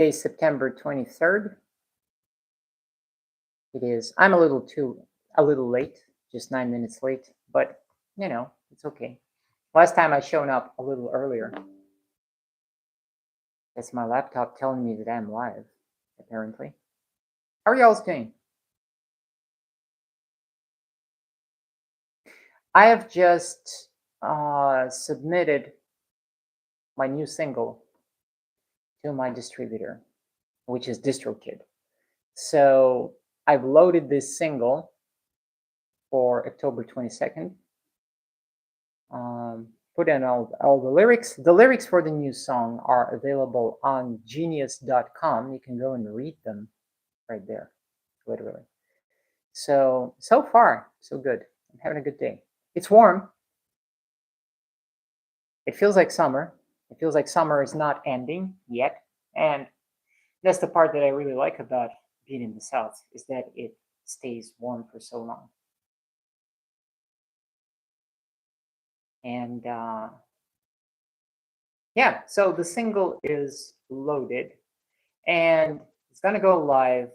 Today is September 23rd. It is. I'm a little late, just 9 minutes late, but it's okay. Last time I shown up a little earlier. That's my laptop telling me that I'm live, apparently. How are y'all doing? I have just submitted my new single to my distributor, which is DistroKid. So I've loaded this single for October 22nd. Put in all the lyrics. The lyrics for the new song are available on genius.com. You can go and read them right there, literally. So far, so good. I'm having a good day. It's warm. It feels like summer. It feels like summer is not ending yet. And that's the part that I really like about being in the South, is that it stays warm for so long. And yeah, so the single is loaded and it's gonna go live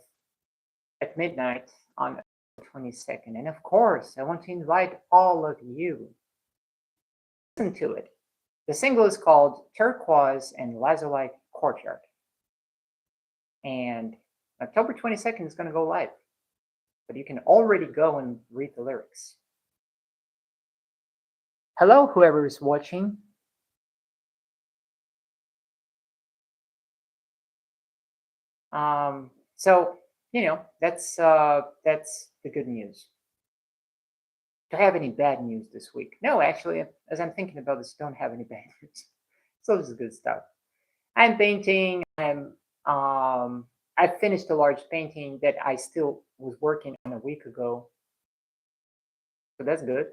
at midnight on the 22nd. And of course, I want to invite all of you to listen to it. The single is called Turquoise and Lazuli Courtyard. And October 22nd is gonna go live, but you can already go and read the lyrics. Hello, whoever is watching. So that's the good news. Do I have any bad news this week? No, actually, as I'm thinking about this, don't have any bad news. So this is good stuff. I'm painting. I finished a large painting that I still was working on a week ago. So that's good.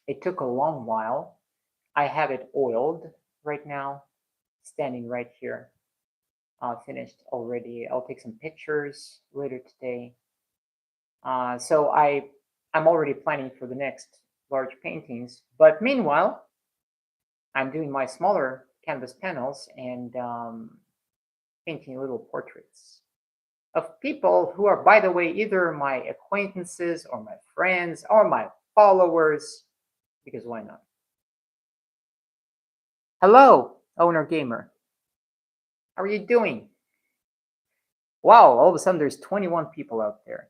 It took a long while. I have it oiled right now, standing right here. Finished already. I'll take some pictures later today. So I'm already planning for the next large paintings. But meanwhile, I'm doing my smaller canvas panels and painting little portraits of people who are, by the way, either my acquaintances or my friends or my followers, because why not? Hello, Owner Gamer. How are you doing? Wow, all of a sudden there's 21 people out there.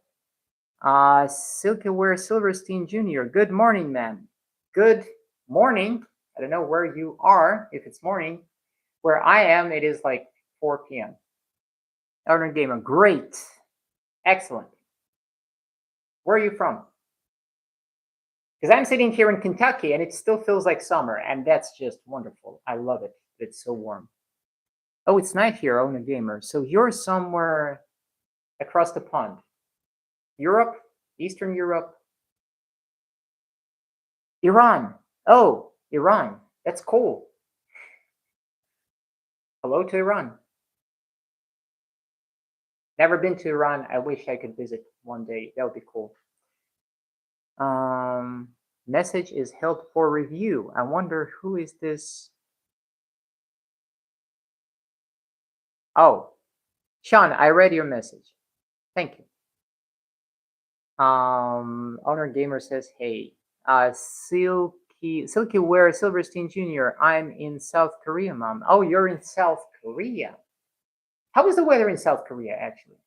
Silkyware Silverstein Jr. Good morning, man. Good morning. I don't know where you are, if it's morning. Where I am, it is like 4 p.m. Owner Gamer, great. Excellent. Where are you from? Because I'm sitting here in Kentucky and it still feels like summer, and that's just wonderful. I love it. It's so warm. Oh, it's night here, Owner Gamer. So you're somewhere across the pond. Europe? Eastern Europe? Iran. Oh, Iran. That's cool. Hello to Iran. Never been to Iran. I wish I could visit one day. That would be cool. Message is held for review. I wonder who is this? Oh, Sean, I read your message. Thank you. Owner Gamer says, hey, Silkyware Silverstein Jr. I'm in South Korea, Mom. Oh, you're in South Korea. How is the weather in South Korea, actually?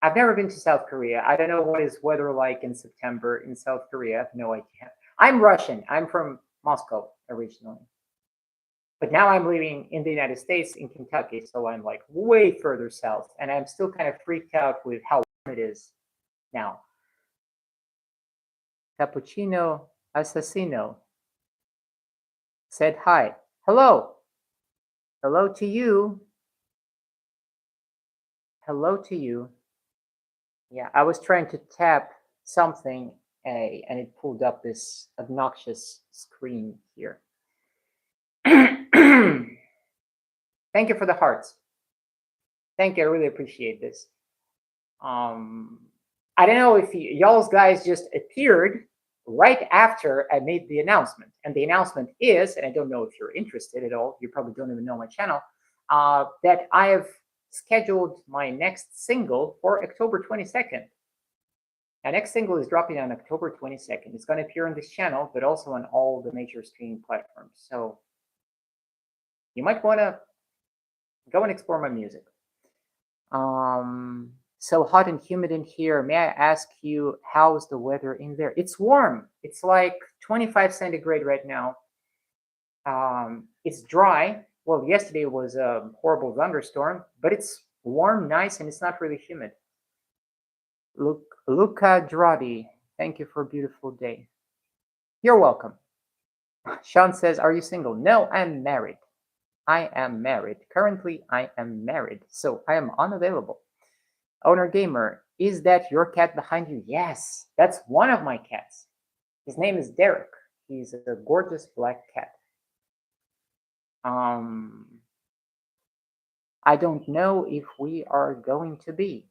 I've never been to South Korea. I don't know what is weather like in September in South Korea. I have no idea. I'm Russian. I'm from Moscow originally. But now I'm living in the United States in Kentucky, so I'm like way further south. And I'm still kind of freaked out with how warm it is now. Cappuccino Assassino said hi. Hello. Hello to you. Hello to you. Yeah, I was trying to tap something and it pulled up this obnoxious screen here. Thank you for the hearts. Thank you. I really appreciate this. I don't know if y'all's guys just appeared right after I made the announcement. And the announcement is, and I don't know if you're interested at all, you probably don't even know my channel. that I have scheduled my next single for October 22nd. Our next single is dropping on October 22nd. It's going to appear on this channel, but also on all the major streaming platforms. So you might want to go and explore my music. So hot and humid in here. May I ask you, how's the weather in there? It's warm. It's like 25 centigrade right now. It's dry. Well, yesterday was a horrible thunderstorm, but it's warm, nice, and it's not really humid. Luca Dradi, thank you for a beautiful day. You're welcome. Sean says, are you single? No, I'm married. I am married. Currently, I am married, so I am unavailable. Owner Gamer, is that your cat behind you? Yes, that's one of my cats. His name is Derek. He's a gorgeous black cat. I don't know if we are going to be.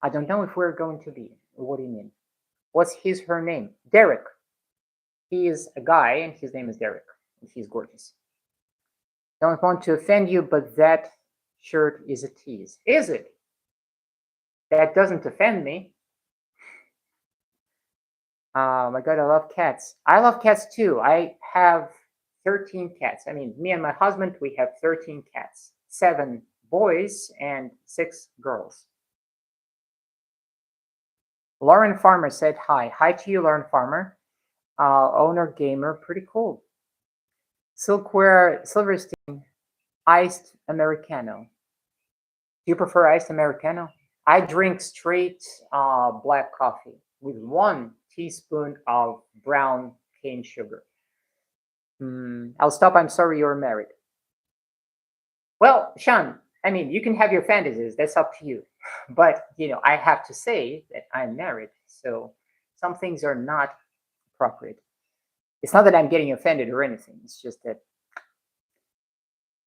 I don't know if we're going to be. What do you mean? What's her name? Derek. He is a guy, and his name is Derek. And he's gorgeous. Don't want to offend you, but that shirt is a tease. Is it? That doesn't offend me. My God, I love cats. I love cats too. I have 13 cats. I mean, me and my husband, we have 13 cats. 7 boys and 6 girls. Lauren Farmer said hi. Hi to you, Lauren Farmer. Owner Gamer, pretty cool. Silkware Silverstein, iced Americano. Do you prefer iced Americano? I drink straight black coffee with 1 teaspoon of brown cane sugar. I'll stop. I'm sorry you're married. Well, Sean, I mean, you can have your fantasies. That's up to you. But, you know, I have to say that I'm married. So some things are not appropriate. It's not that I'm getting offended or anything. It's just that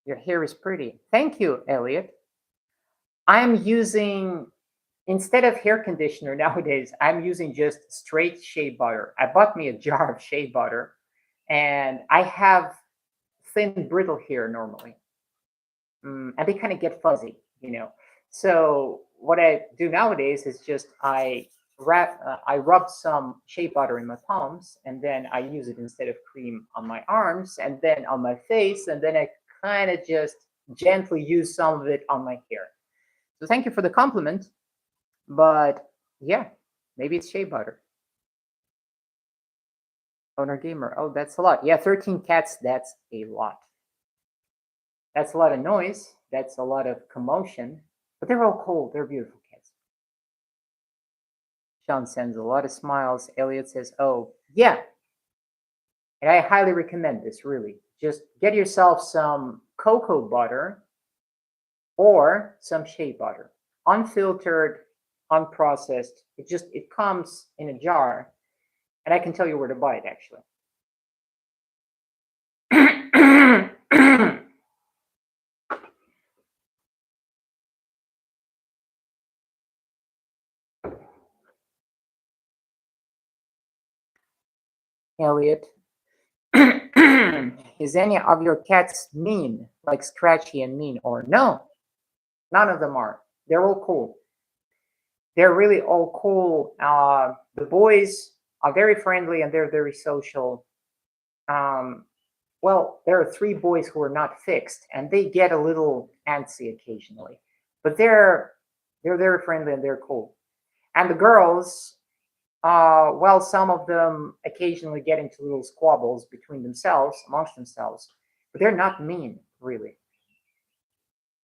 your hair is pretty. Thank you, Elliot. I'm using, instead of hair conditioner nowadays, I'm using just straight shea butter. I bought me a jar of shea butter, and I have thin, brittle hair normally. And they kind of get fuzzy, you know. So what I do nowadays is just I rub some shea butter in my palms, and then I use it instead of cream on my arms, and then on my face, and then I kind of just gently use some of it on my hair. So thank you for the compliment, but yeah, maybe it's shea butter. Owner Gamer, oh, that's a lot. Yeah, 13 cats, that's a lot. That's a lot of noise. That's a lot of commotion. But they're all cool. They're beautiful cats. Sean sends a lot of smiles. Elliot says, oh, yeah. And I highly recommend this, really. Just get yourself some cocoa butter or some shea butter. Unfiltered, unprocessed. It comes in a jar. And I can tell you where to buy it, actually. Elliot, is any of your cats mean, like scratchy and mean, or no? None of them are. They're all cool. They're really all cool. The boys are very friendly and they're very social. Well, there are 3 boys who are not fixed, and they get a little antsy occasionally, but they're very friendly and they're cool. And the girls, well, some of them occasionally get into little squabbles between themselves, amongst themselves, but they're not mean, really.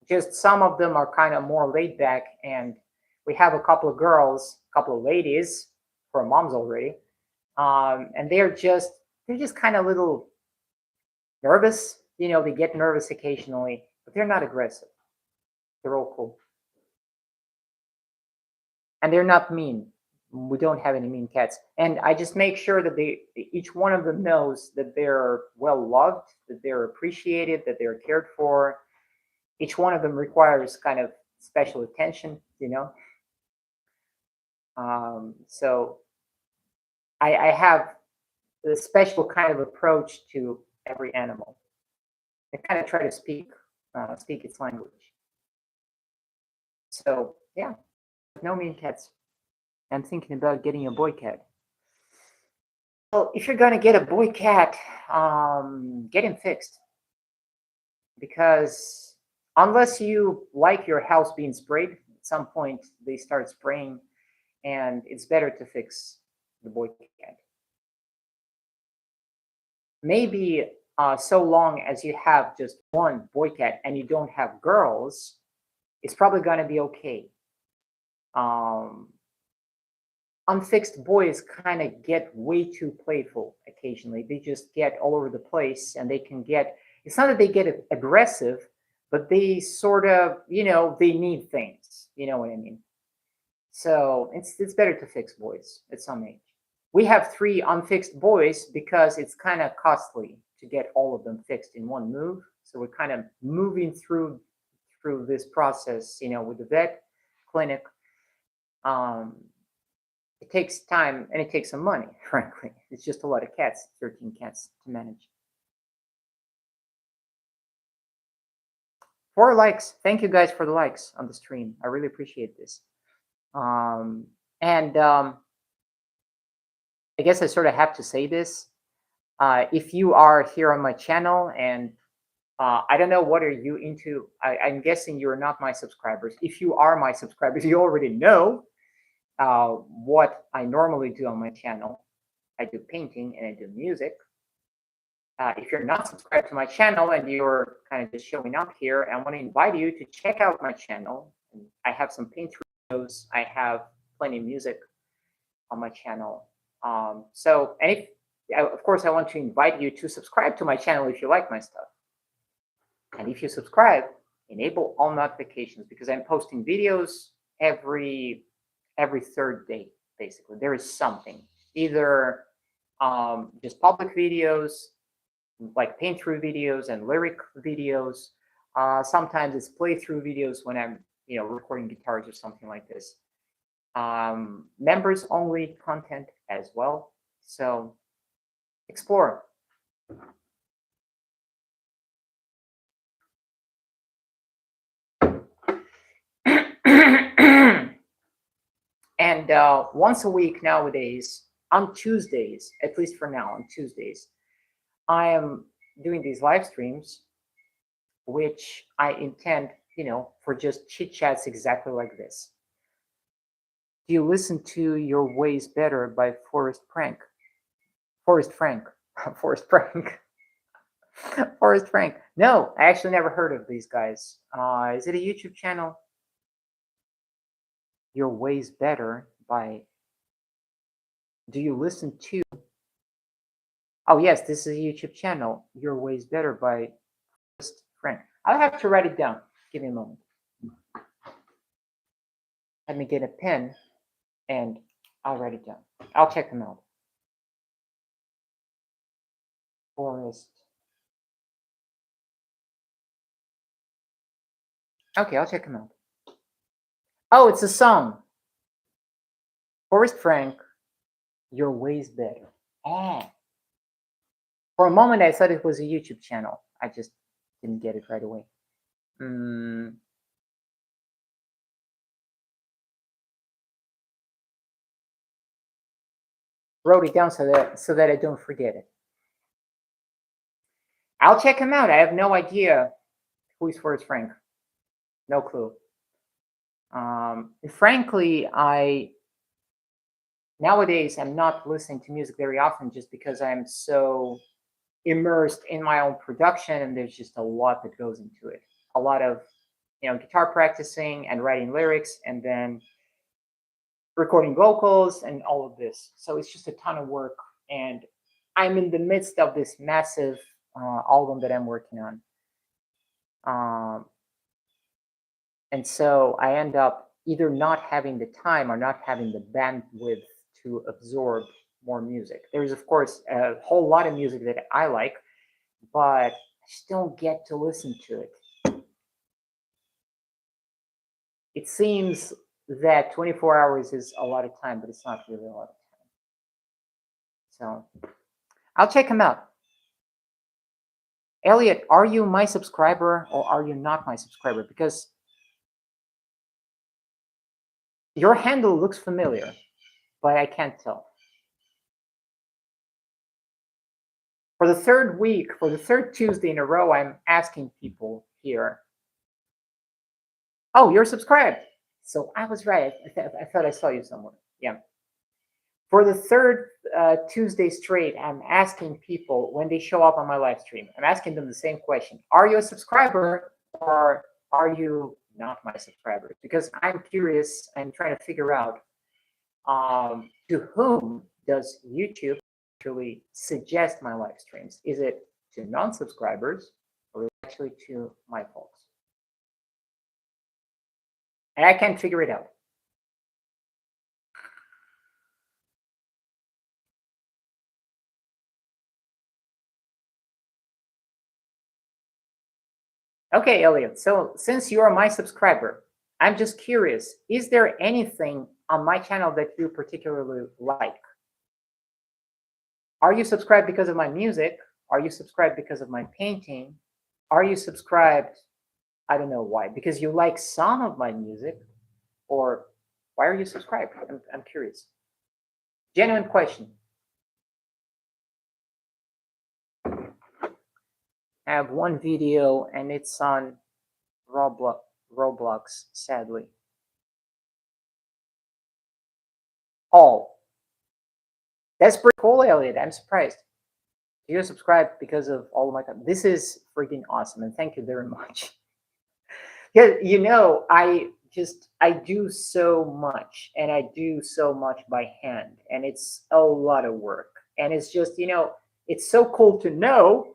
Just some of them are kind of more laid back, and we have a couple of girls, a couple of ladies, who are moms already, and they're just kind of little nervous. You know, they get nervous occasionally, but they're not aggressive. They're all cool, and they're not mean. We don't have any mean cats, and I just make sure that each one of them knows that they're well loved, that they're appreciated, that they're cared for. Each one of them requires kind of special attention, you know. So I have a special kind of approach to every animal. I kind of try to speak speak its language. So yeah, no mean cats. I'm thinking about getting a boy cat. Well, if you're gonna get a boy cat, get him fixed, because unless you like your house being sprayed, at some point they start spraying, and it's better to fix the boy cat. Maybe so long as you have just one boy cat and you don't have girls, it's probably gonna be okay. Um, Unfixed boys kind of get way too playful occasionally. They just get all over the place, and they can get, it's not that they get aggressive, but they sort of, they need things. You know what I mean? So it's better to fix boys at some age. We have 3 unfixed boys because it's kind of costly to get all of them fixed in one move. So we're kind of moving through this process, with the vet clinic. It takes time and it takes some money, frankly. It's just a lot of cats, 13 cats to manage. 4 likes. Thank you guys for the likes on the stream. I really appreciate this. And I guess I sort of have to say this. If you are here on my channel, and I don't know, what are you into? I'm guessing you're not my subscribers. If you are my subscribers, you already know what I normally do on my channel. I do painting and I do music. If you're not subscribed to my channel and you're kind of just showing up here, I want to invite you to check out my channel. I have some paint videos. I have plenty of music on my channel. And if, of course, I want to invite you to subscribe to my channel if you like my stuff. And if you subscribe, enable all notifications, because I'm posting videos every 3rd day, basically. There is something, either just public videos, like paint through videos and lyric videos. Sometimes it's playthrough videos when I'm, recording guitars or something like this. Members only content as well. So explore. And once a week nowadays, on Tuesdays, at least for now, on Tuesdays, I am doing these live streams, which I intend, for just chit chats exactly like this. Do you listen to Your Ways Better by Forrest Frank? Forrest Frank. Forrest Frank. Forrest Frank. No, I actually never heard of these guys. Is it a YouTube channel? Your Ways Better by... Do you listen to... Oh, yes, this is a YouTube channel. Your Ways Better by Forrest Frank. I'll have to write it down. Give me a moment. Let me get a pen and I'll write it down. I'll check them out. Forrest. Okay, I'll check them out. Oh, it's a song. Forrest Frank, Your Ways Better. Ah. For a moment, I thought it was a YouTube channel. I just didn't get it right away. Wrote it down so that I don't forget it. I'll check him out. I have no idea who is Forrest Frank. No clue. And frankly, nowadays I'm not listening to music very often, just because I'm so immersed in my own production, and there's just a lot that goes into it. A lot of, guitar practicing and writing lyrics, and then recording vocals and all of this. So it's just a ton of work, and I'm in the midst of this massive album that I'm working on. And so I end up either not having the time or not having the bandwidth to absorb more music. There's, of course, a whole lot of music that I like, but I just don't get to listen to it. It seems that 24 hours is a lot of time, but it's not really a lot of time. So I'll check him out. Elliot, are you my subscriber or are you not my subscriber? Because your handle looks familiar, but I can't tell. For the third week, for the third Tuesday in a row, I'm asking people here. Oh, you're subscribed. So I was right. I thought I saw you somewhere. Yeah. For the third Tuesday straight, I'm asking people when they show up on my live stream, I'm asking them the same question. Are you a subscriber or are you not my subscriber? Because I'm curious and trying to figure out to whom does YouTube actually suggest my live streams? Is it to non-subscribers or actually to my folks? And I can't figure it out. Okay, Elliot. So since you are my subscriber, I'm just curious, is there anything on my channel that you particularly like? Are you subscribed because of my music? Are you subscribed because of my painting? Are you subscribed, I don't know why, because you like some of my music? Or why are you subscribed? I'm curious. Genuine question. I have one video and it's on Roblox, sadly. Oh, that's pretty cool, Elliot. I'm surprised. You subscribe because of all of my content. This is freaking awesome, and thank you very much. Yeah, you know, I do so much, and I do so much by hand, and it's a lot of work. And it's just, you know, it's so cool to know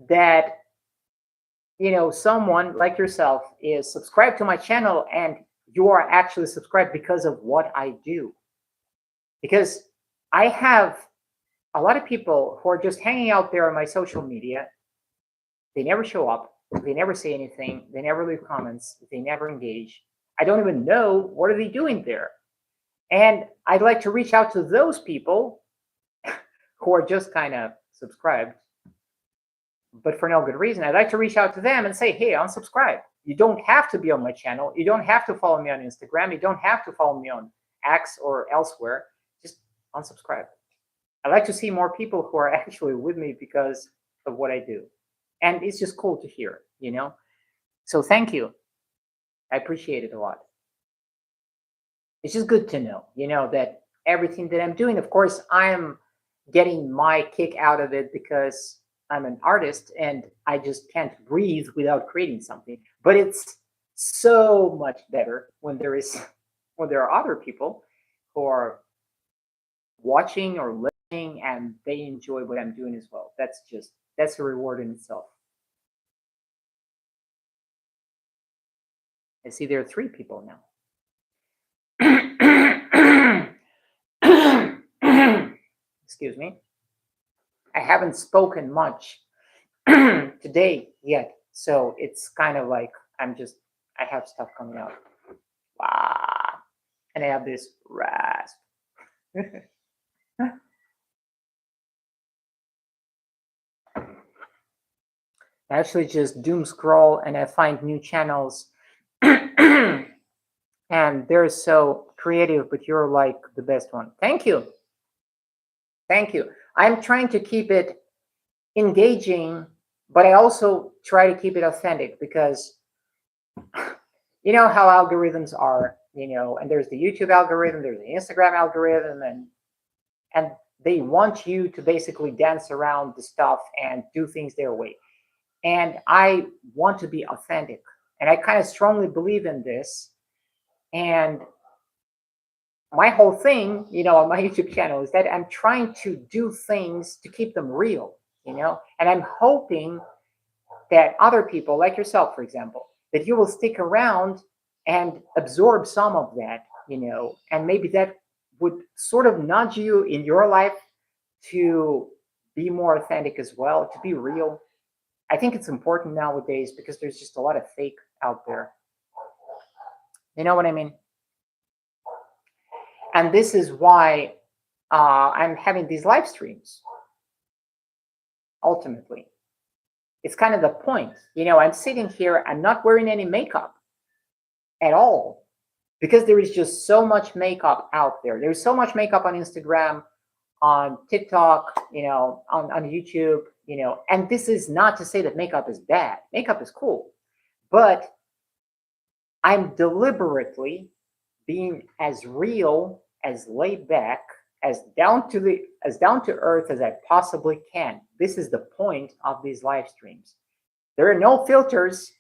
that, you know, someone like yourself is subscribed to my channel and you are actually subscribed because of what I do. Because I have a lot of people who are just hanging out there on my social media. They never show up. They never say anything. They never leave comments. They never engage. I don't even know what are they doing there. And I'd like to reach out to those people who are just kind of subscribed, but for no good reason. I'd like to reach out to them and say, hey, unsubscribe. You don't have to be on my channel. You don't have to follow me on Instagram. You don't have to follow me on X or elsewhere. Just unsubscribe. I like to see more people who are actually with me because of what I do. And it's just cool to hear, you know? So thank you. I appreciate it a lot. It's just good to know, you know, that everything that I'm doing, of course, I'm getting my kick out of it because I'm an artist and I just can't breathe without creating something. But it's so much better when there are other people who are watching or listening and they enjoy what I'm doing as well. That's a reward in itself. I see there are 3 people now. Excuse me. I haven't spoken much today yet, so it's kind of like I have stuff coming out. Wow. And I have this rasp. I actually just doom scroll and I find new channels. And they're so creative, but you're like the best one. Thank you. Thank you. I'm trying to keep it engaging, but I also try to keep it authentic because you know how algorithms are, you know, and there's the YouTube algorithm, there's the Instagram algorithm, and they want you to basically dance around the stuff and do things their way. And I want to be authentic. And I kind of strongly believe in this. And my whole thing, you know, on my YouTube channel is that I'm trying to do things to keep them real, you know, and I'm hoping that other people like yourself, for example, that you will stick around and absorb some of that, you know, and maybe that would sort of nudge you in your life to be more authentic as well, to be real. I think it's important nowadays because there's just a lot of fake out there. You know what I mean? And this is why I'm having these live streams, ultimately. It's kind of the point. You know, I'm sitting here, I'm not wearing any makeup at all because there is just so much makeup out there. There's so much makeup on Instagram, on TikTok, you know, on YouTube, you know, and this is not to say that makeup is bad. Makeup is cool, but I'm deliberately being as real, as laid back, as down to earth as I possibly can. This is the point of these live streams. There are no filters.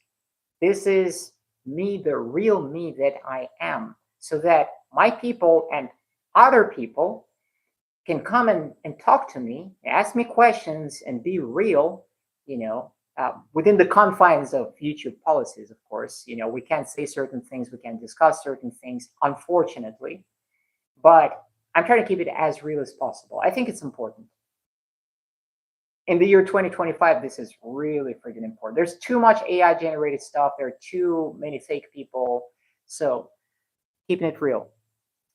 This is me, the real me that I am, so that my people and other people can come and talk to me, ask me questions, and be real, you know, within the confines of YouTube policies, of course. You know, we can't say certain things, we can't discuss certain things, unfortunately, but I'm trying to keep it as real as possible. I think it's important. In the year 2025, this is really freaking important. There's too much AI generated stuff. There are too many fake people. So keeping it real.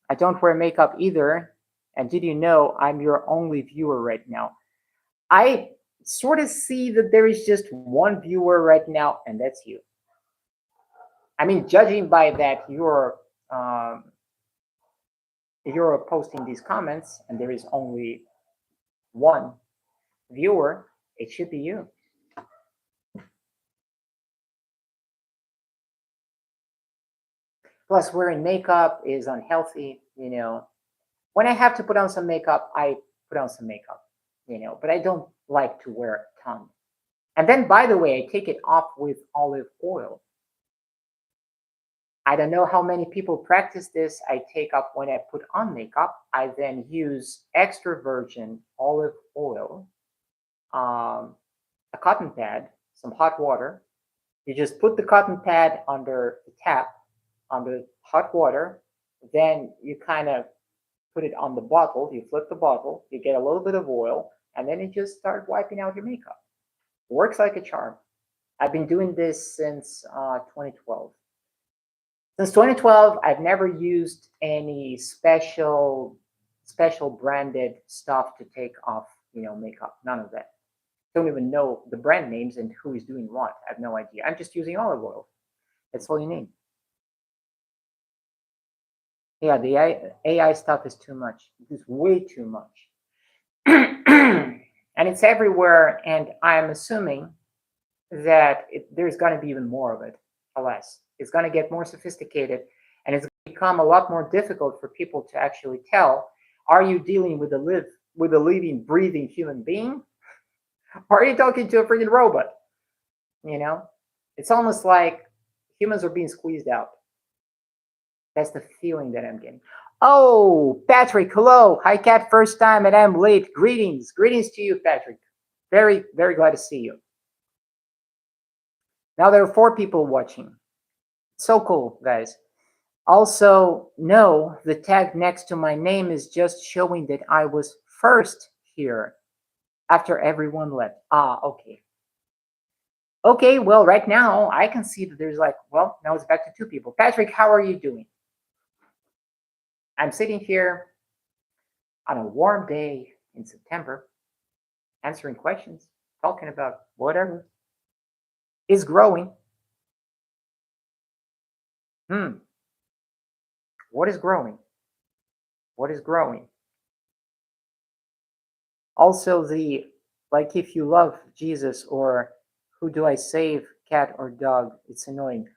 I don't wear makeup either. And did you know I'm your only viewer right now? I sort of see that there is just one viewer right now, and that's you. I mean, judging by that, you're posting these comments, and there is only one viewer. It should be you. Plus, wearing makeup is unhealthy. You know, when I have to put on some makeup, I put on some makeup. You know, but I don't like to wear a ton. And then, by the way, I take it off with olive oil. I don't know how many people practice this. I take up when I put on makeup. I then use extra virgin olive oil, a cotton pad, some hot water. You just put the cotton pad under the tap, under hot water. Then you kind of put it on the bottle. You flip the bottle. You get a little bit of oil, and then you just start wiping out your makeup. Works like a charm. I've been doing this since 2012. Since 2012, I've never used any special branded stuff to take off, you know, makeup. None of that. Don't even know the brand names and who is doing what. I have no idea. I'm just using olive oil. That's all you need. Yeah, the AI stuff is too much. It's way too much. And it's everywhere. And I'm assuming that there's going to be even more of it, alas. It's going to get more sophisticated, and it's going to become a lot more difficult for people to actually tell, are you dealing with a living, breathing human being? Or are you talking to a freaking robot? You know? It's almost like humans are being squeezed out. That's the feeling that I'm getting. Oh, Patrick, hello. Hi, Cat, first time, and I'm late. Greetings. Greetings to you, Patrick. Very, very glad to see you. Now there are 4 people watching. So cool, guys. Also, no, the tag next to my name is just showing that I was first here after everyone left. Ah, okay. Okay, well, right now I can see that there's like, well, now it's back to 2 people. Patrick, how are you doing? I'm sitting here on a warm day in September, answering questions, talking about whatever is growing. What is growing? What is growing? Also, like, if you love Jesus, or who do I save, cat or dog? It's annoying.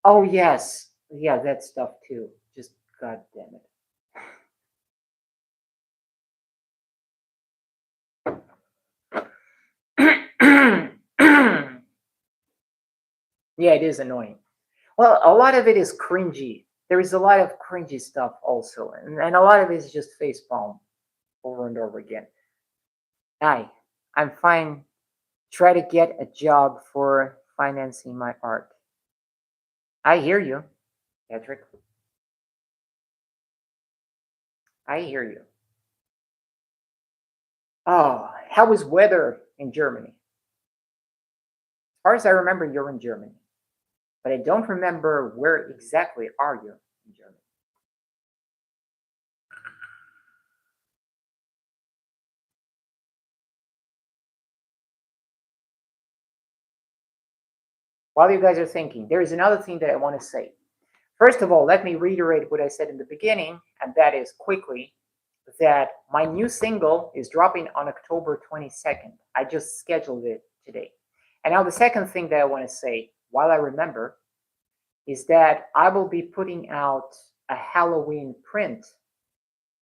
Oh, yes. Yeah, that stuff too. Just, God damn it. Yeah, it is annoying. Well, a lot of it is cringy. There is a lot of cringy stuff also, and a lot of it is just facepalm over and over again. Hi, I'm fine. Try to get a job for financing my art. I hear you, Patrick. I hear you. Oh, how is weather in Germany? As far as I remember, you're in Germany, but I don't remember where exactly are you in Germany. while you guys are thinking, there is another thing that I want to say. First of all, let me reiterate what I said in the beginning, and that is quickly that my new single is dropping on October 22nd. I just scheduled it today. And now the second thing that I want to say, while I remember, is that I will be putting out a Halloween print.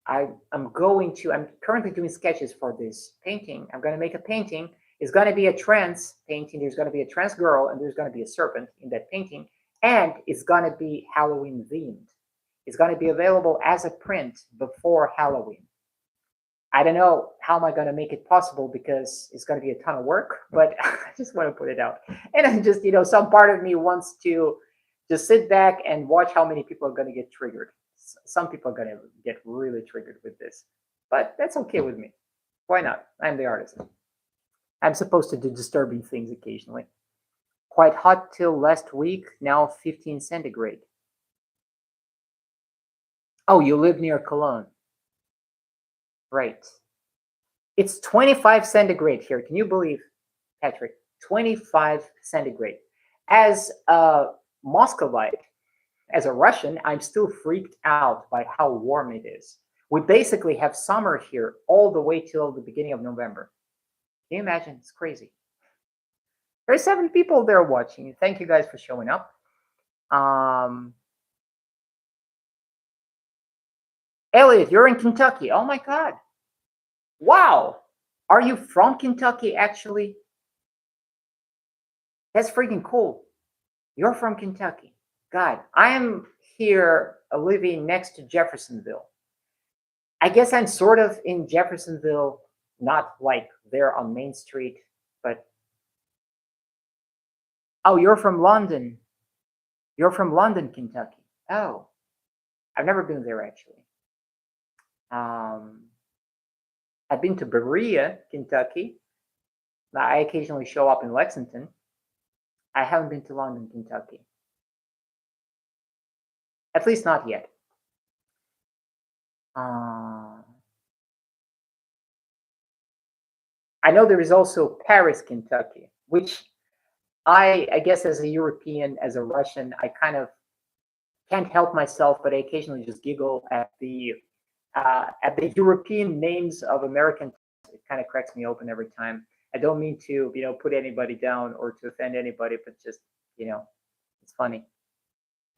I'm currently doing sketches for this painting. I'm going to make a painting. It's going to be a trans painting. There's going to be a trans girl and there's going to be a serpent in that painting. And it's going to be Halloween themed. It's going to be available as a print before Halloween. I don't know how am I going to make it possible because it's going to be a ton of work, but I just want to put it out. And I just, some part of me wants to just sit back and watch how many people are going to get triggered. Some people are going to get really triggered with this, but that's okay with me. Why not? I'm the artist. I'm supposed to do disturbing things occasionally. Quite hot till last week, now 15 centigrade. Oh, you live near Cologne. Right. It's 25 centigrade here. Can you believe, Patrick? 25 centigrade. As a Muscovite, as a Russian, I'm still freaked out by how warm it is. We basically have summer here all the way till the beginning of November. Can you imagine? It's crazy. There's 7 people there watching. Thank you guys for showing up. Elliot, you're in Kentucky. Oh my God. Wow. Are you from Kentucky, actually? That's freaking cool. You're from Kentucky. God, I am here living next to Jeffersonville. I guess I'm sort of in Jeffersonville, not like there on Main Street, but... Oh, you're from London. You're from London, Kentucky. Oh, I've never been there, actually. I've been to Berea, Kentucky. I occasionally show up in Lexington. I haven't been to London, Kentucky. At least not yet. I know there is also Paris, Kentucky, which I guess as a European, as a Russian, I kind of can't help myself, but I occasionally just giggle at the European names of American. It kind of cracks me open every time. I don't mean to, put anybody down or to offend anybody, but just, it's funny.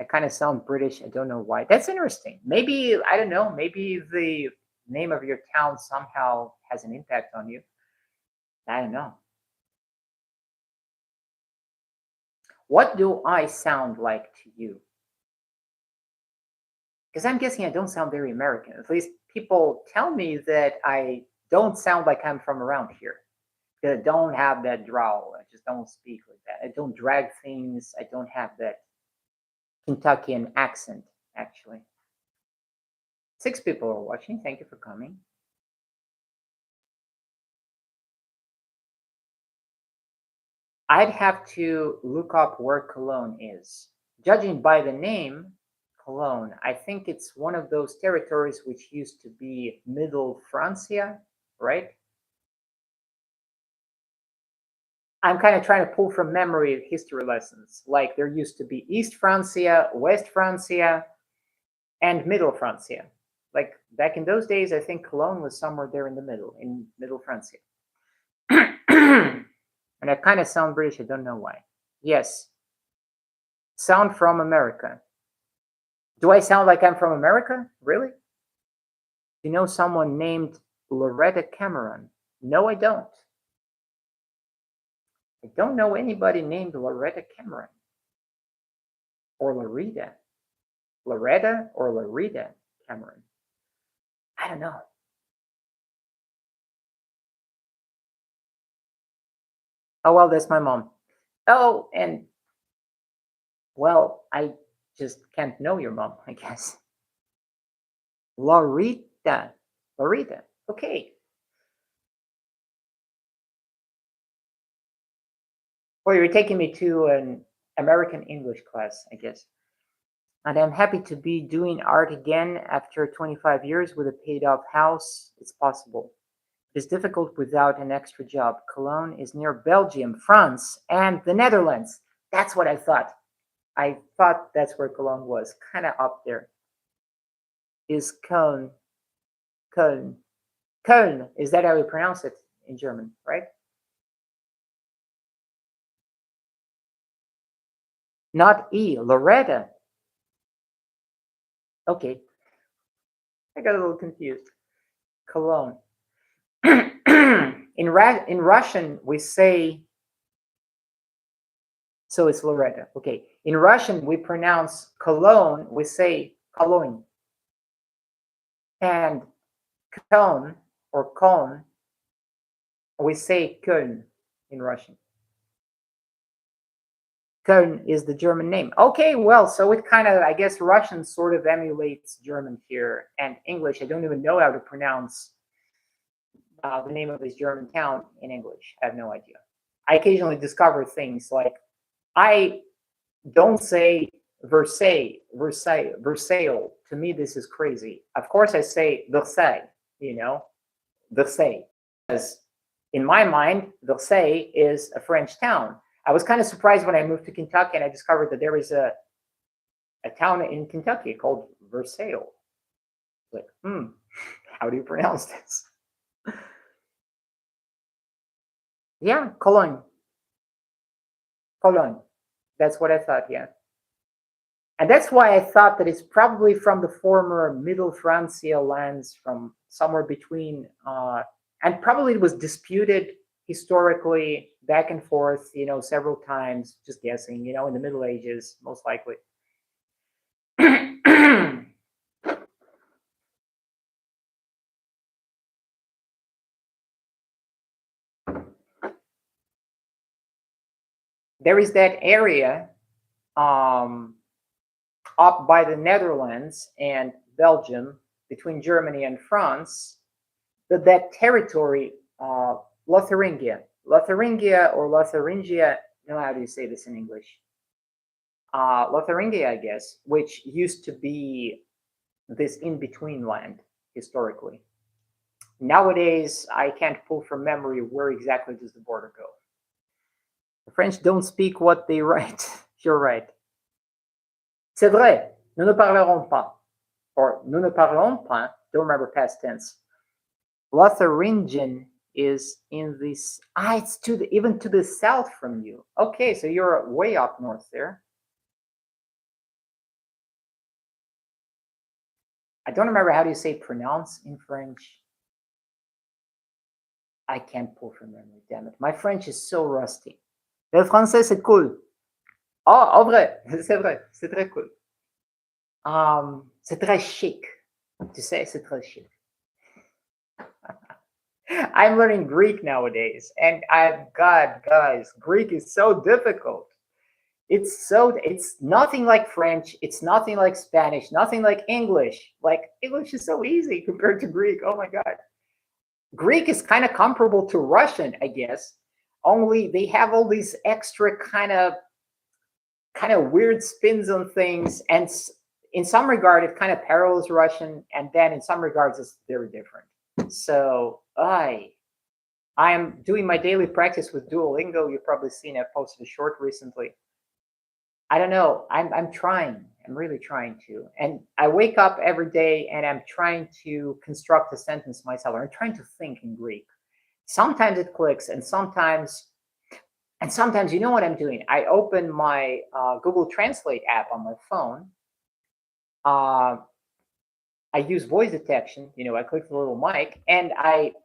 I kind of sound British. I don't know why. That's interesting. Maybe, I don't know, maybe the name of your town somehow has an impact on you. I don't know. What do I sound like to you? Because I'm guessing I don't sound very American. At least people tell me that I don't sound like I'm from around here. That I don't have that drawl. I just don't speak like that. I don't drag things. I don't have that Kentuckian accent, actually. 6 people are watching. Thank you for coming. I'd have to look up where Cologne is. Judging by the name, Cologne, I think it's one of those territories which used to be Middle Francia, right? I'm kind of trying to pull from memory history lessons. Like there used to be East Francia, West Francia, and Middle Francia. Like back in those days, I think Cologne was somewhere there in the middle, in Middle Francia. And I kind of sound British. I don't know why. Yes. Sound from America. Do I sound like I'm from America? Really? You know someone named Loretta Cameron? No, I don't. I don't know anybody named Loretta Cameron. Or Loretta. Loretta or Loretta Cameron? I don't know. Oh, well, that's my mom. Oh, and, well, I just can't know your mom, I guess. Loretta. Loretta. Okay. Well, you're taking me to an American English class, I guess. And I'm happy to be doing art again after 25 years with a paid-off house. It's possible. It's difficult without an extra job. Cologne is near Belgium, France, and the Netherlands. That's what I thought. I thought that's where Cologne was, kind of up there. Is Köln. Köln. Köln. Is that how you pronounce it in German, right? Not E. Loretta. Okay. I got a little confused. Cologne. in Russian, we say, so it's Loretta. Okay. In Russian, we pronounce Cologne, we say Cologne. And Köln or Köln, we say Köln in Russian. Köln is the German name. Okay, well, so it kind of, I guess Russian sort of emulates German here, and English. I don't even know how to pronounce the name of this German town in English. I have no idea. I occasionally discover things like I don't say Versailles. To me, this is crazy. Of course, I say Versailles, Versailles. Because in my mind, Versailles is a French town. I was kind of surprised when I moved to Kentucky and I discovered that there is a town in Kentucky called Versailles. Like, how do you pronounce this? Yeah, Cologne. Cologne. That's what I thought, yeah. And that's why I thought that it's probably from the former Middle Francia lands, from somewhere between, and probably it was disputed historically back and forth, several times, just guessing, in the Middle Ages, most likely. There is that area up by the Netherlands and Belgium, between Germany and France, that territory, Lotharingia or Lotharingia, how do you say this in English? Lotharingia, I guess, which used to be this in-between land historically. Nowadays, I can't pull from memory where exactly does the border go. The French don't speak what they write. You're right. C'est vrai. Nous ne parlerons pas. Or nous ne parlons pas. Don't remember past tense. Lotharingian is in this. It's even to the south from you. Okay, so you're way up north there. I don't remember how do you say pronounce in French. I can't pull from memory, damn it. My French is so rusty. Le français, c'est cool. Oh, en vrai, c'est vrai, c'est très cool. C'est très chic. Tu sais, c'est très chic. I'm learning Greek nowadays, and God, guys, Greek is so difficult. It's nothing like French. It's nothing like Spanish, nothing like English. Like, English is so easy compared to Greek. Oh my God. Greek is kind of comparable to Russian, I guess. Only they have all these extra kind of weird spins on things. And in some regard, it kind of parallels Russian. And then in some regards, it's very different. So I am doing my daily practice with Duolingo. You've probably seen I posted a short recently. I don't know. I'm trying. I'm really trying to. And I wake up every day and I'm trying to construct a sentence myself. I'm trying to think in Greek. Sometimes it clicks, and sometimes you know what I'm doing? I open my Google Translate app on my phone. I use voice detection. I click the little mic and I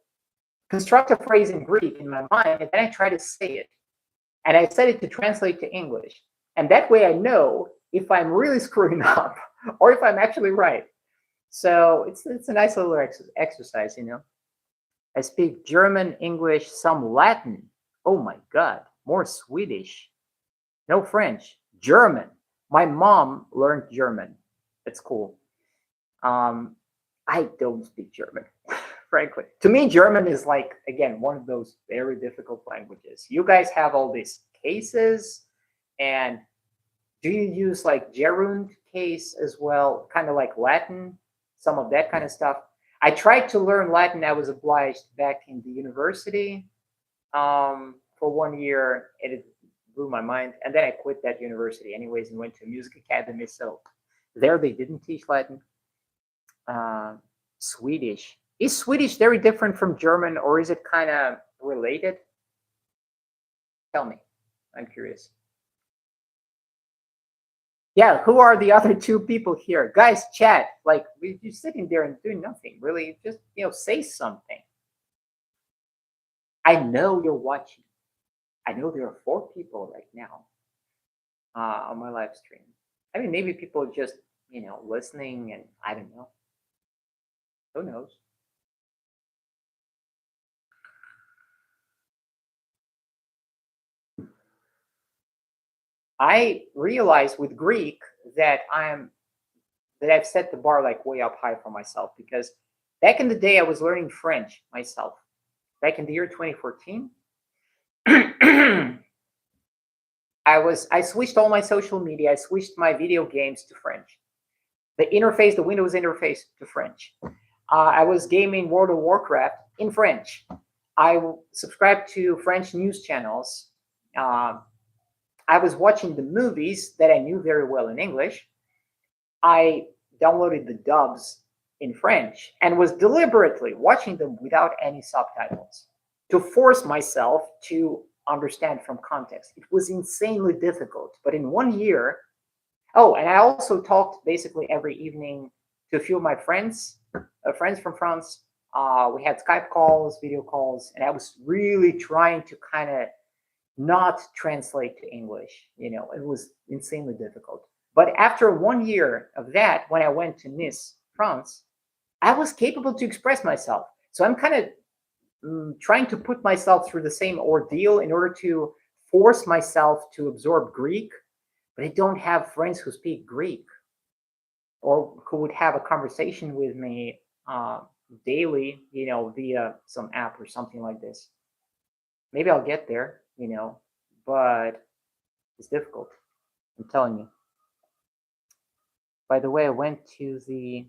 construct a phrase in Greek in my mind, and then I try to say it. And I set it to translate to English. And that way I know if I'm really screwing up or if I'm actually right. So it's a nice little exercise, I speak German, English, some Latin. Oh my God, more Swedish. No French, German. My mom learned German. It's cool. I don't speak German, frankly. To me, German is like, again, one of those very difficult languages. You guys have all these cases, and do you use like gerund case as well, kind of like Latin, some of that kind of stuff? I tried to learn Latin. I was obliged back in the university for 1 year. It blew my mind. And then I quit that university anyways and went to a music academy. So there they didn't teach Latin. Swedish. Is Swedish very different from German, or is it kind of related? Tell me. I'm curious. Yeah, who are the other two people here? Guys, chat. Like, you're sitting there and doing nothing. Really, just, say something. I know you're watching. I know there are 4 people right now on my live stream. I mean, maybe people are just, listening, and I don't know. Who knows? I realize with Greek that I've set the bar like way up high for myself, because back in the day I was learning French myself. Back in the year 2014, I switched all my social media. I switched my video games to French. The Windows interface to French. I was gaming World of Warcraft in French. I subscribed to French news channels. I was watching the movies that I knew very well in English. I downloaded the dubs in French and was deliberately watching them without any subtitles to force myself to understand from context. It was insanely difficult, but in 1 year, and I also talked basically every evening to a few of my friends from France. We had Skype calls, video calls, and I was really trying to kind of not translate to English. It was insanely difficult. But after 1 year of that, when I went to Nice, France, I was capable to express myself. So I'm kind of trying to put myself through the same ordeal in order to force myself to absorb Greek, but I don't have friends who speak Greek or who would have a conversation with me daily, via some app or something like this. Maybe I'll get there, but it's difficult. I'm telling you. By the way, I went to the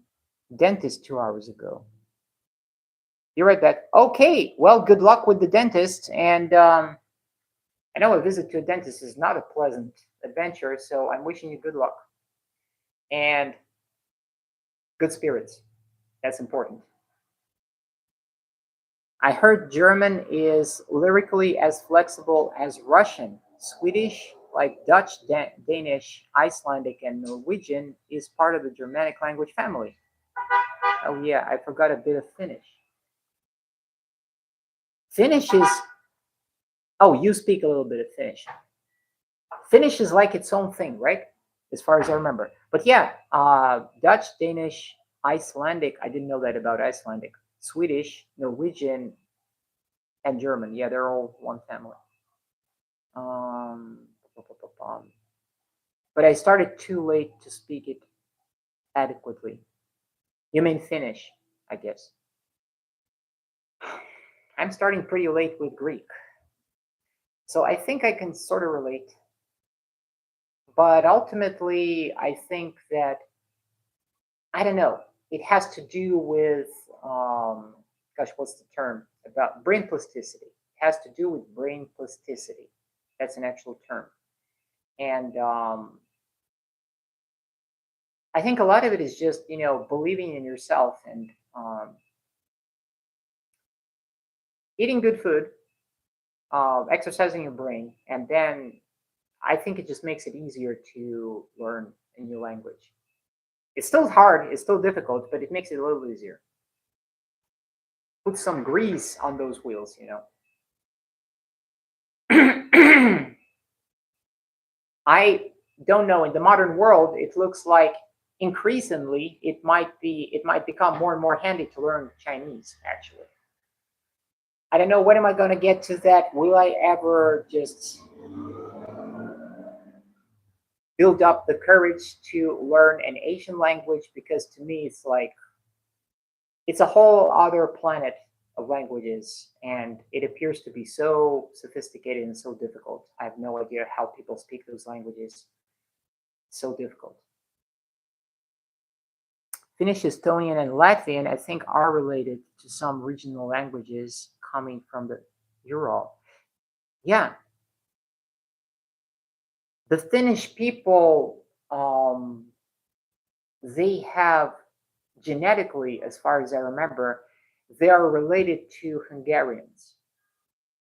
dentist 2 hours ago. You're right back. Okay, well, good luck with the dentist. And I know a visit to a dentist is not a pleasant adventure, so I'm wishing you good luck and good spirits. That's important. I heard German is lyrically as flexible as Russian. Swedish, like Dutch, Danish, Icelandic, and Norwegian, is part of the Germanic language family. Oh yeah, I forgot a bit of Finnish. Finnish is... Oh, you speak a little bit of Finnish. Finnish is like its own thing, right? As far as I remember. But yeah, Dutch, Danish, Icelandic, I didn't know that about Icelandic. Swedish, Norwegian, and German. Yeah, they're all one family. But I started too late to speak it adequately. You mean Finnish, I guess. I'm starting pretty late with Greek. So I think I can sort of relate. But ultimately, I think that, I don't know, it has to do with, what's the term? About brain plasticity. It has to do with brain plasticity. That's an actual term. And I think a lot of it is just, believing in yourself and eating good food, exercising your brain, and then I think it just makes it easier to learn a new language. It's still hard, it's still difficult, but it makes it a little easier. Put some grease on those wheels, I don't know. In the modern world, it looks like increasingly it might become more and more handy to learn Chinese, actually. I don't know, when am I going to get to that? Will I ever just build up the courage to learn an Asian language? Because to me, it's like, it's a whole other planet of languages, and it appears to be so sophisticated and so difficult. I have no idea how people speak those languages. It's so difficult. Finnish, Estonian, and Latvian, I think, are related to some regional languages coming from the Ural. Yeah. The Finnish people, they have genetically, as far as I remember, they are related to Hungarians.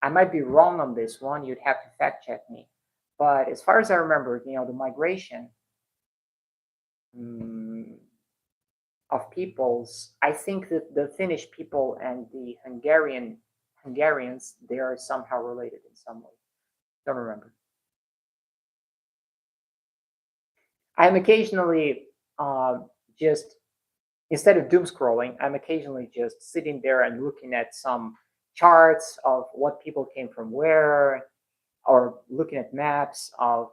I might be wrong on this one. You'd have to fact check me. But as far as I remember, the migration of peoples, I think that the Finnish people and the Hungarians, they are somehow related in some way. Don't remember. I'm occasionally just, instead of doom scrolling, I'm occasionally just sitting there and looking at some charts of what people came from where, or looking at maps of,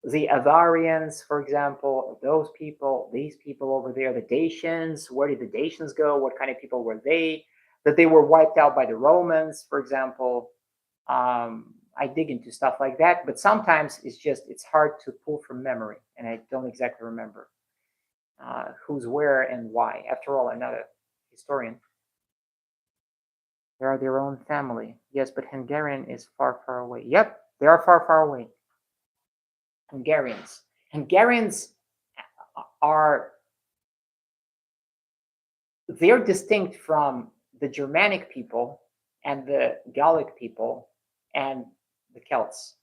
the Avarians, for example, those people, these people over there, the Dacians, where did the Dacians go? What kind of people were they? That they were wiped out by the Romans, for example. I dig into stuff like that, but sometimes it's hard to pull from memory, and I don't exactly remember who's where and why. After all, I'm not a historian. They are their own family. Yes, but Hungarian is far, far away. Yep, they are far, far away. Hungarians. Hungarians they're distinct from the Germanic people and the Gallic people and the Celts.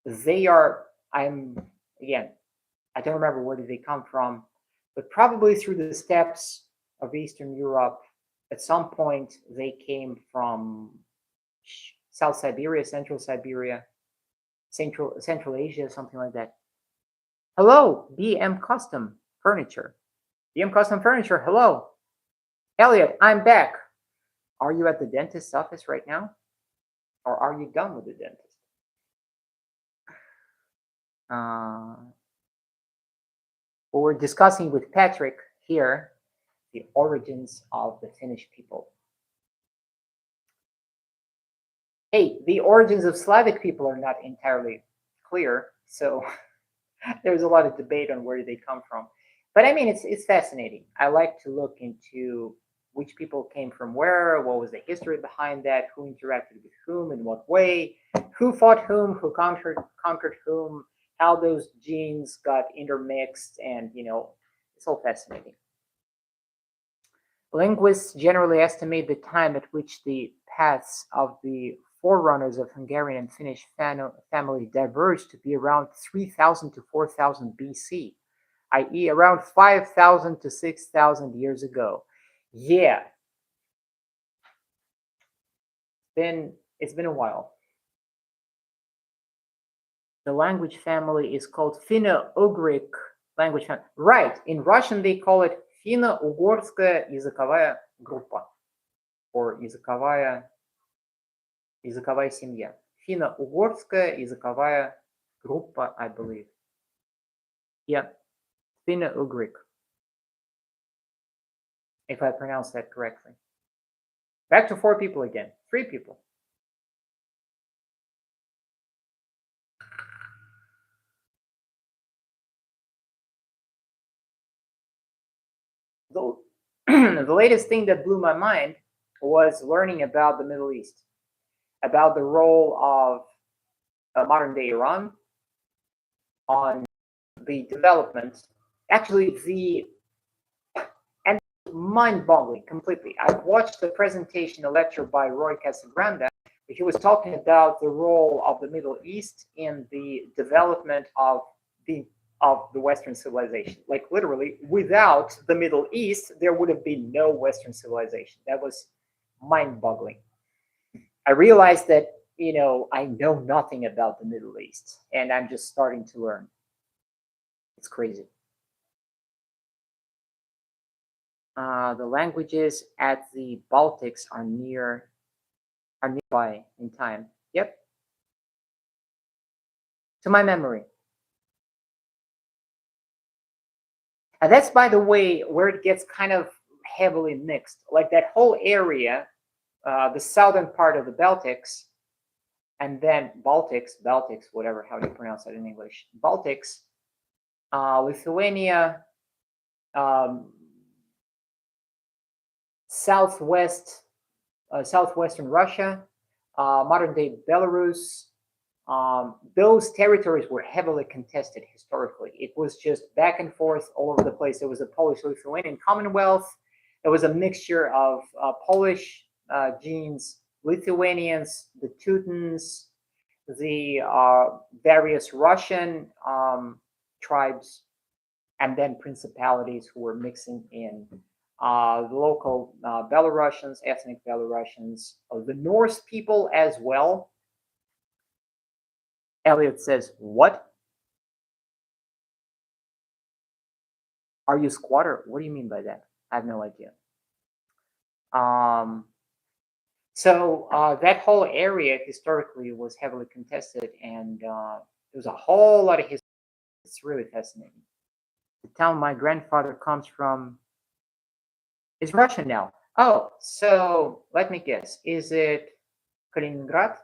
They are, I don't remember where did they come from, but probably through the steppes of Eastern Europe. At some point, they came from South Siberia, Central Siberia, Central Asia, something like that. Hello, BM Custom Furniture. BM Custom Furniture, hello. Elliot, I'm back. Are you at the dentist's office right now? Or are you done with the dentist? We're discussing with Patrick here the origins of the Finnish people. Hey, the origins of Slavic people are not entirely clear, so there's a lot of debate on where they come from. But I mean, it's fascinating. I like to look into which people came from where, what was the history behind that, who interacted with whom, in what way, who fought whom, who conquered whom, how those genes got intermixed, and it's all fascinating. Linguists generally estimate the time at which the paths of the forerunners of Hungarian and Finnish family diverged to be around 3000 to 4000 BC, i.e. around 5000 to 6000 years ago. Yeah. It's been a while. The language family is called Finno-Ugric language family. Right. In Russian, they call it Finno-Ugorskая языковая группа, or языковая семья. Finno-Ugorskая языковая группа, I believe. Yeah. Finno-Ugric, if I pronounce that correctly. Back to 4 people again. 3 people. The latest thing that blew my mind was learning about the Middle East, about the role of modern-day Iran on the development. Actually, and mind-boggling completely. I watched a presentation, a lecture by Roy Casagrande. He was talking about the role of the Middle East in the development of the Western civilization. Like literally, without the Middle East, there would have been no Western civilization. That was mind-boggling. I realized that, I know nothing about the Middle East, and I'm just starting to learn. It's crazy. The languages at the Baltics are nearby in time. Yep. To my memory. And that's, by the way, where it gets kind of heavily mixed. Like that whole area, the southern part of the Baltics, and then Baltics, whatever, how do you pronounce that in English? Baltics, Lithuania, southwestern Russia, modern day Belarus. Those territories were heavily contested historically. It was just back and forth all over the place. There was a Polish-Lithuanian Commonwealth. There was a mixture of Polish genes, Lithuanians, the Teutons, the various Russian tribes, and then principalities who were mixing in. The local Belarusians, ethnic Belarusians, the Norse people as well. Elliot says, what? Are you squatter? What do you mean by that? I have no idea. So that whole area historically was heavily contested, and there's a whole lot of history. It's really fascinating. The town my grandfather comes from is Russian now. Oh, so let me guess. Is it Kaliningrad?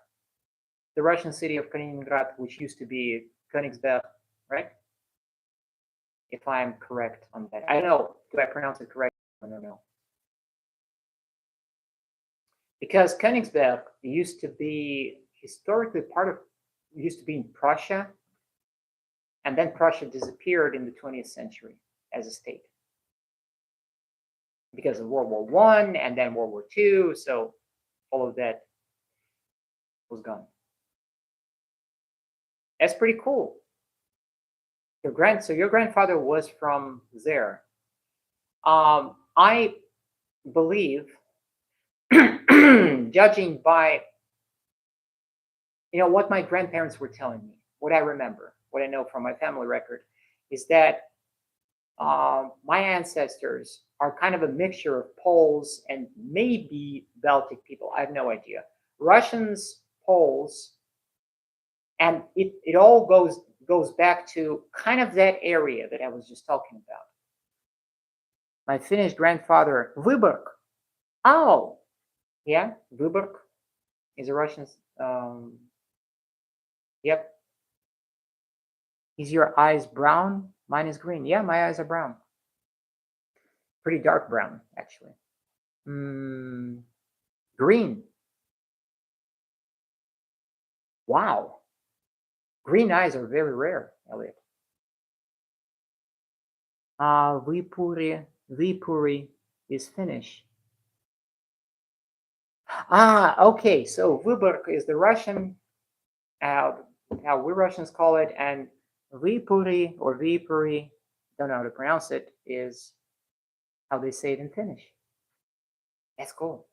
The Russian city of Kaliningrad, which used to be Königsberg, right? If I'm correct on that. I don't know. Do I pronounce it correctly? I don't know. Because Königsberg used to be historically used to be in Prussia, and then Prussia disappeared in the 20th century as a state because of World War I and then World War II. So all of that was gone. That's pretty cool. So your grandfather was from there. I believe, judging by what my grandparents were telling me, what I remember, what I know from my family record, is that my ancestors are kind of a mixture of Poles and maybe Baltic people. I have no idea. Russians, Poles, and it all goes back to kind of that area that I was just talking about. My Finnish grandfather, Vyborg. Oh, yeah, Vyborg is a Russian. Yep. Is your eyes brown? Mine is green. Yeah, my eyes are brown. Pretty dark brown, actually. Green. Wow. Green eyes are very rare, Elliot. Viipuri is Finnish. Okay. So Vyborg is the Russian, how we Russians call it, and Viipuri or Viipuri, don't know how to pronounce it, is how they say it in Finnish. That's cool.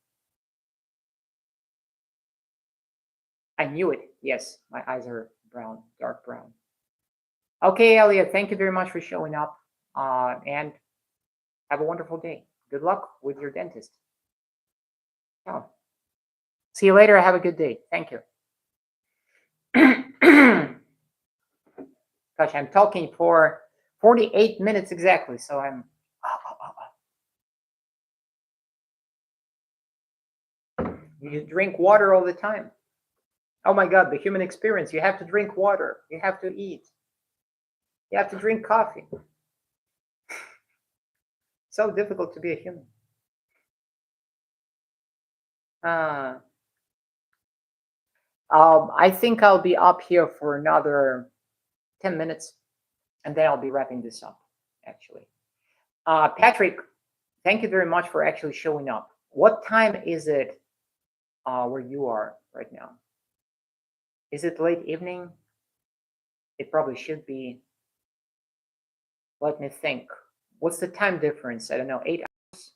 I knew it. Yes, my eyes are brown, dark brown. Okay, Elliot, thank you very much for showing up, and have a wonderful day. Good luck with your dentist. Oh. See you later. Have a good day. Thank you. Gosh, I'm talking for 48 minutes exactly, so I'm... You drink water all the time. Oh my God, the human experience. You have to drink water. You have to eat. You have to drink coffee. So difficult to be a human. I think I'll be up here for another 10 minutes, and then I'll be wrapping this up, actually. Patrick, thank you very much for actually showing up. What time is it where you are right now? Is it late evening? It probably should be. Let me think. What's the time difference? I don't know, 8 hours?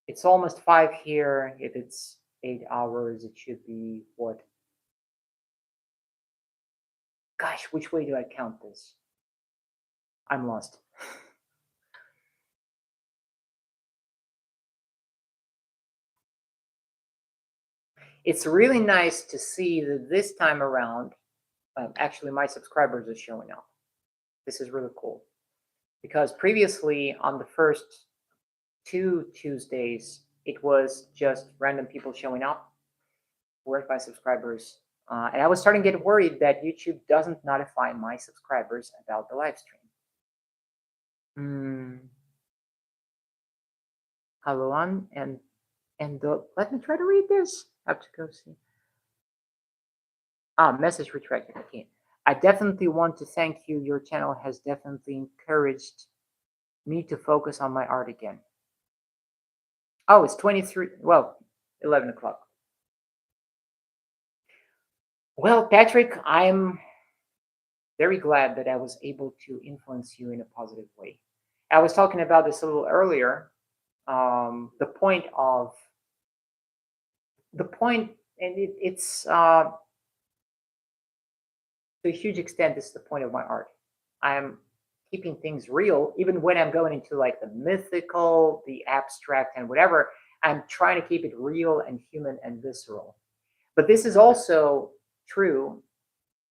It's almost 5 here. If it's 8 hours, it should be what? Gosh, which way do I count this? I'm lost. It's really nice to see that this time around, actually my subscribers are showing up. This is really cool. Because previously on the first 2 Tuesdays, it was just random people showing up, weren't my subscribers. And I was starting to get worried that YouTube doesn't notify my subscribers about the live stream. Hello, and let me try to read this. I have to go see. Message retracted. Okay. I definitely want to thank you. Your channel has definitely encouraged me to focus on my art again. Oh, it's 23. Well, 11 o'clock. Well, Patrick, I'm very glad that I was able to influence you in a positive way. I was talking about this a little earlier. The point of the point, and it's to a huge extent, this is the point of my art. I'm keeping things real, even when I'm going into like the mythical, the abstract, and whatever. I'm trying to keep it real and human and visceral. But this is also true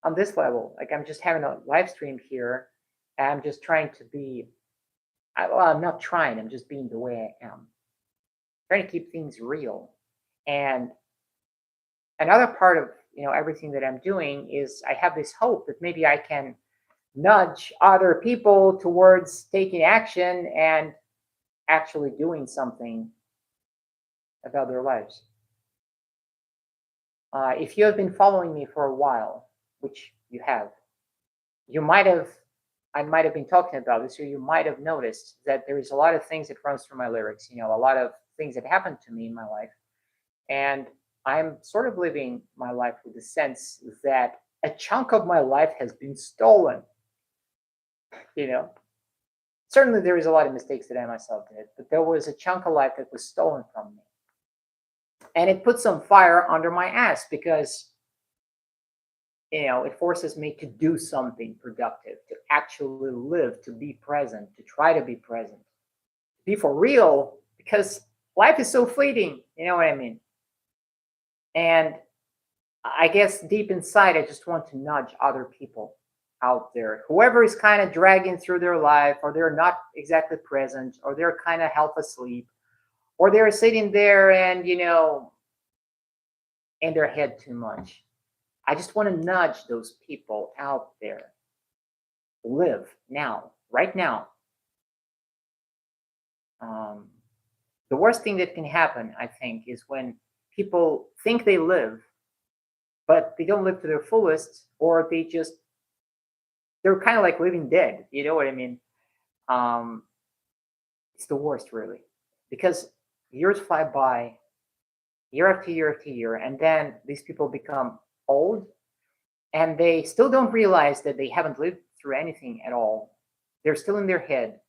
on this level. Like I'm just having a live stream here. And I'm just trying to be. Well, I'm not trying. I'm just being the way I am. Trying to keep things real. And another part of everything that I'm doing is I have this hope that maybe I can nudge other people towards taking action and actually doing something about their lives. If you have been following me for a while, which you have, I might have been talking about this, or you might have noticed that there is a lot of things that runs through my lyrics, a lot of things that happened to me in my life. And I'm sort of living my life with the sense that a chunk of my life has been stolen. Certainly there is a lot of mistakes that I myself did, but there was a chunk of life that was stolen from me. And it put some fire under my ass because, it forces me to do something productive, to actually live, to be present, to try to be present, to be for real, because life is so fleeting. You know what I mean? And I guess deep inside, I just want to nudge other people out there. Whoever is kind of dragging through their life, or they're not exactly present, or they're kind of half asleep, or they're sitting there and, in their head too much. I just want to nudge those people out there. Live now, right now. The worst thing that can happen, I think, is when people think they live, but they don't live to their fullest, or they're kind of like living dead. You know what I mean? It's the worst, really, because years fly by, year after year after year, and then these people become old, and they still don't realize that they haven't lived through anything at all. They're still in their head.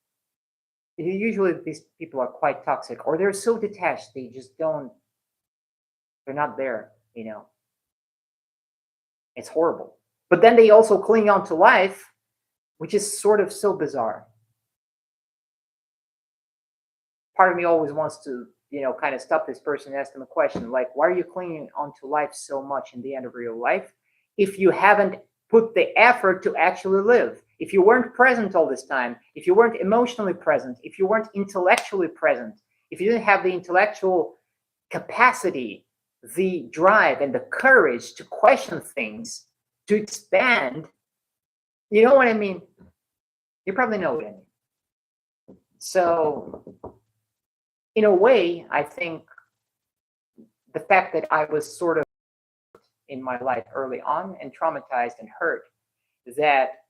Usually, these people are quite toxic, or they're so detached they just don't. They're not there. It's horrible. But then they also cling on to life, which is sort of so bizarre. Part of me always wants to, kind of stop this person and ask them a question like, why are you clinging onto life so much in the end of your life if you haven't put the effort to actually live? If you weren't present all this time, if you weren't emotionally present, if you weren't intellectually present, if you didn't have the intellectual capacity, the drive, and the courage to question things, to expand, you know what I mean? You probably know what I mean. So, in a way, I think the fact that I was sort of in my life early on and traumatized and hurt, that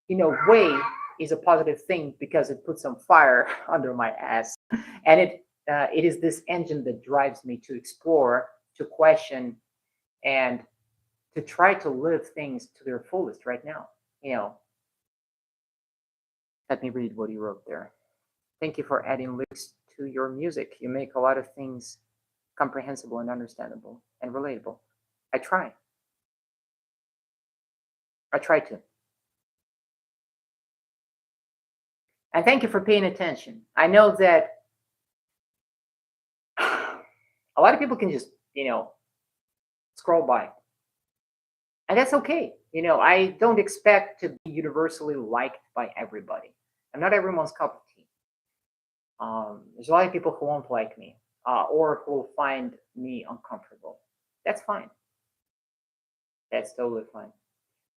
in a way is a positive thing because it puts some fire under my ass, and it is this engine that drives me to explore, to question, and to try to live things to their fullest right now. Let me read what you wrote there. Thank you for adding lyrics to your music. You make a lot of things comprehensible and understandable and relatable. I try to. And thank you for paying attention. I know that a lot of people can just, scroll by. And that's okay. I don't expect to be universally liked by everybody. I'm not everyone's cup of tea. There's a lot of people who won't like me, or who will find me uncomfortable. That's fine. That's totally fine.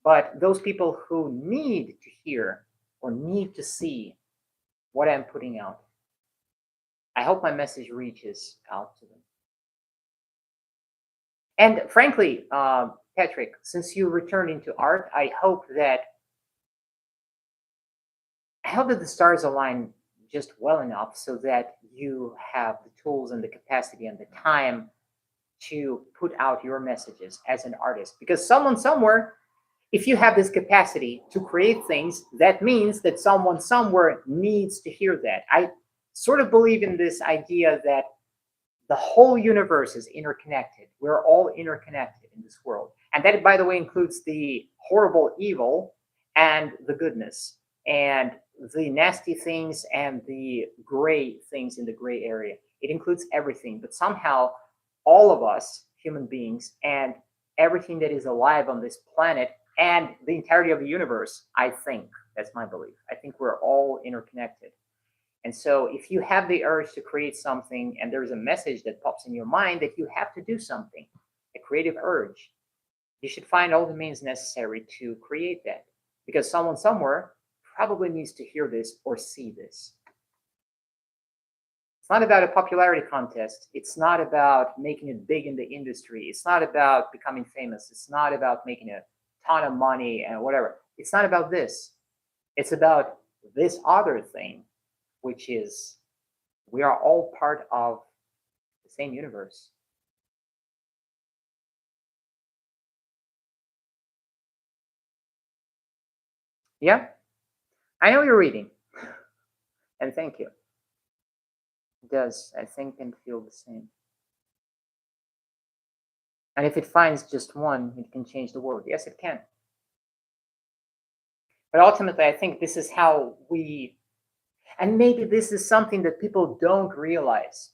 But those people who need to hear or need to see what I'm putting out, I hope my message reaches out to them. And frankly, Patrick, since you returned into art, I hope that the stars align just well enough so that you have the tools and the capacity and the time to put out your messages as an artist. Because someone somewhere, if you have this capacity to create things, that means that someone somewhere needs to hear that. I sort of believe in this idea that the whole universe is interconnected. We're all interconnected in this world. And that, by the way, includes the horrible evil and the goodness, and the nasty things and the gray things in the gray area. It includes everything. But somehow, all of us, human beings, and everything that is alive on this planet and the entirety of the universe, I think, that's my belief. I think we're all interconnected. And so if you have the urge to create something and there's a message that pops in your mind that you have to do something, a creative urge, you should find all the means necessary to create that, because someone somewhere probably needs to hear this or see this. It's not about a popularity contest. It's not about making it big in the industry. It's not about becoming famous. It's not about making a ton of money and whatever. It's not about this. It's about this other thing, which is we are all part of the same universe. Yeah, I know you're reading, and thank you. It does, I think, and feel the same. And if it finds just one, it can change the world. Yes, it can. But ultimately, I think this is how and maybe this is something that people don't realize.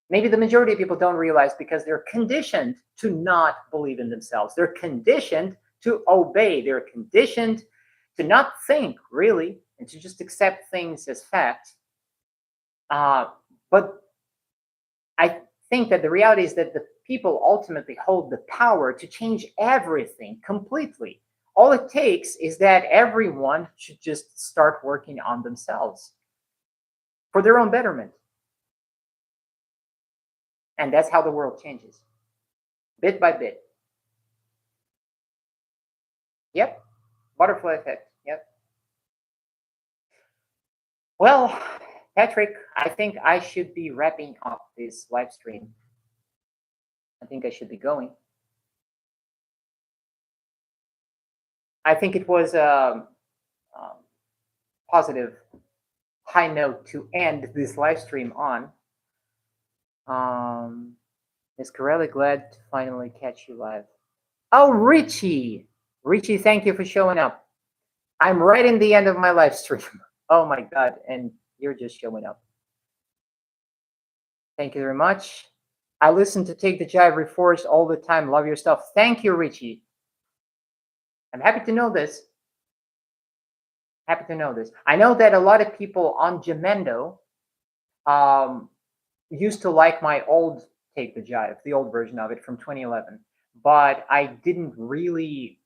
Maybe the majority of people don't realize because they're conditioned to not believe in themselves. They're conditioned to obey. They're conditioned to not think, really, and to just accept things as fact. But I think that the reality is that the people ultimately hold the power to change everything completely. All it takes is that everyone should just start working on themselves for their own betterment. And that's how the world changes, bit by bit. Yep, butterfly effect. Yep. Well, Patrick, I think I should be wrapping up this live stream. I think I should be going. I think it was a positive high note to end this live stream on. Ms. Corelli, glad to finally catch you live. Oh, Richie! Richie, thank you for showing up. I'm right in the end of my live stream. Oh my God, and you're just showing up. Thank you very much. I listen to Take the Jive Reforged all the time. Love your stuff. Thank you, Richie. I'm happy to know this. Happy to know this. I know that a lot of people on Jamendo used to like my old Take the Jive, the old version of it from 2011, but I don't really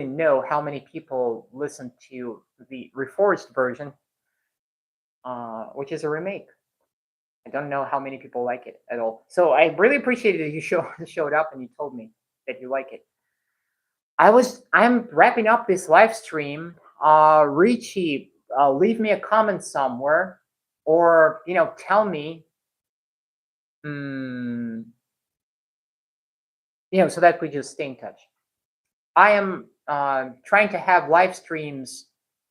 know how many people listen to the reforged version, which is a remake. I don't know how many people like it at all. So I really appreciated that you showed up and you told me that you like it. I'm wrapping up this live stream. Richie, leave me a comment somewhere, or tell me, so that we just stay in touch. I am trying to have live streams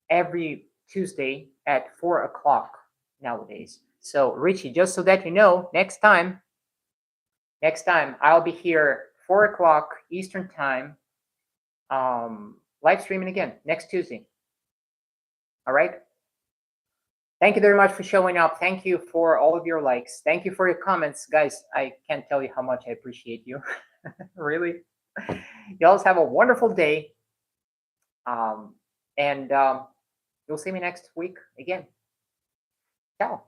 every Tuesday at 4 o'clock nowadays. So Richie, just so that you know, next time I'll be here 4 o'clock Eastern time, live streaming again next Tuesday. All right. Thank you very much for showing up. Thank you for all of your likes. Thank you for your comments, guys. I can't tell you how much I appreciate you. Really. You all have a wonderful day. And you'll see me next week again. Ciao.